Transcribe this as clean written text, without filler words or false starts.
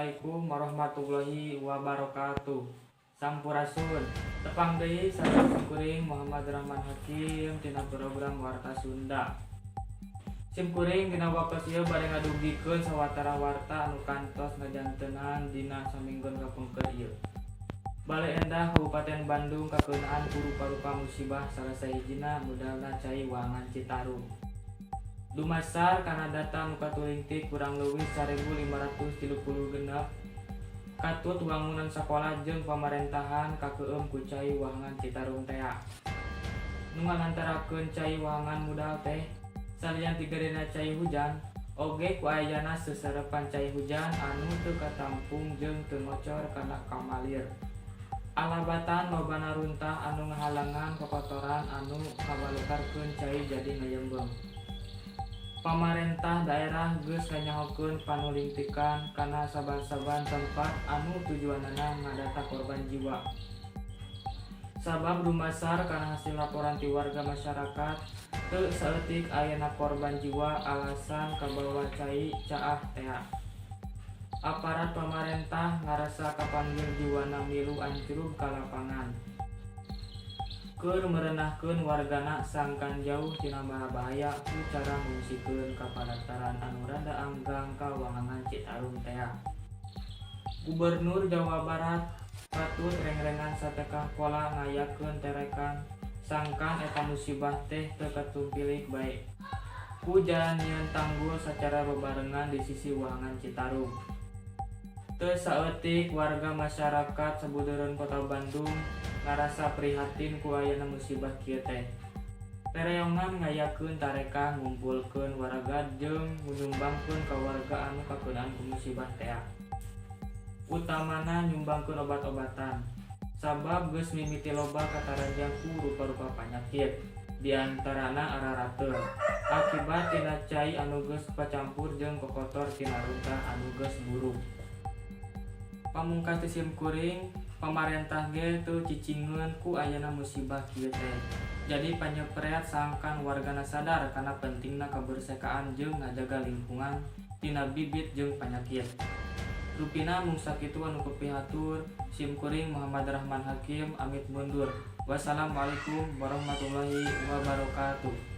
Assalamualaikum warahmatullahi wabarakatuh. Sampurasun. Tepang deui sareng simkuring Muhammad Rahman Hakim tina program Warta Sunda. Simkuring dina waktos ieu bade ngadugikeun sawatara warta anu kantos ngajantenan dina saminggon kapengker ieu. Balai Endah Kabupaten Bandung kakeunaan ku rupa-rupa musibah salah sahijina budalna cai Wahangan Citarum. Dumasar kana data nu katuling ti kurang leuwih 1536 katut wangunan sakola jeung pamarentahan kakeueum ku cai Wahangan Citarum tea. Nu ngalantarakeun cai Wahangan modal teh salian tigedena cai hujan oge ku ayana seserepan cai hujan anu teu katampung jeung teu ngocor kana kamalir. Alabatan lobana runtah anu ngahalangan kokotoran anu kabalukarkeun cai jadi ngayembeng. Pamarentah daerah geus nganyahokeun panulintikan kana saban-saban tempat anu tujuanana ngadata korban jiwa. Sabab dumasar kana hasil laporan ti warga masyarakat teu saeutik ayana korban jiwa alasan kabawa cai caah tea. Aparat pamarentah ngarasa kapanggil jiwana milu anjrug ka lapangan. Keur merenahkeun wargana sangkan jauh tina bahaya ku cara ngungsikeun ka padataran anu rada anggang ka Wahangan Citarum tea. Gubernur Jawa Barat patut reng-rengan satekah pola ngayakeun terekan sangkan eta musibah teh teu katumpilik bae. Ku jalan nyieun tanggul sacara bebarengan di sisi Wahangan Citarum. Teu saeutik warga masyarakat sabudeureun Kota Bandung ngarasa prihatin ku ayana musibah kieu teh. Pereongan ngayakeun tareka ngumpulkeun warga jeung nyumbangkeun ka warga anu kakeunaan ku musibah teh. Utamana nyumbangkeun obat-obatan. Sabab geus mimiti loba katarajang ku rupa-rupa panyakit. Di antarana ararateur. Akibat tina cai anu geus pacampur jeung kokotor tina runtah anu geus buruk. Pamungkas ti simkuring pamarentah ge teu cicingeun ku ayana musibah kieu teh. Jadi panyepret sangkan wargana sadar kana pentingna kabersihaan jeung ngajaga lingkungan tina bibit jeung panyakit. Rupina mung sakitu anu kupihatur simkuring Muhammad Rahman Hakim amit mundur. Wassalamualaikum warahmatullahi wabarakatuh.